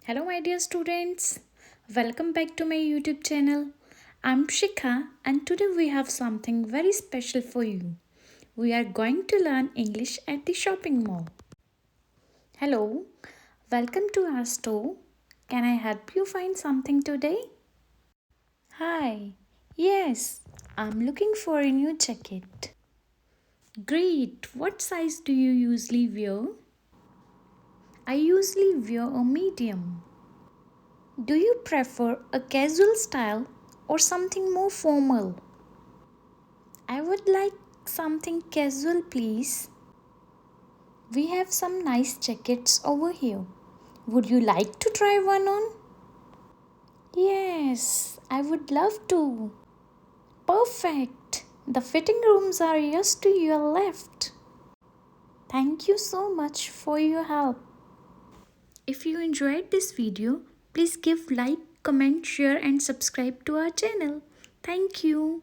Hello, my dear students. Welcome back to my YouTube channel. I'm Shikha, and today we have something very special for you. We are going to learn English at the shopping mall. Hello, welcome to our store. Can I help you find something today? Hi, yes, I'm looking for a new jacket. Great, what size do you usually wear? I usually wear a medium. Do you prefer a casual style or something more formal? I would like something casual, please. We have some nice jackets over here. Would you like to try one on? Yes, I would love to. Perfect. The fitting rooms are just to your left. Thank you so much for your help. If you enjoyed this video, please give like, comment, share and subscribe to our channel. Thank you.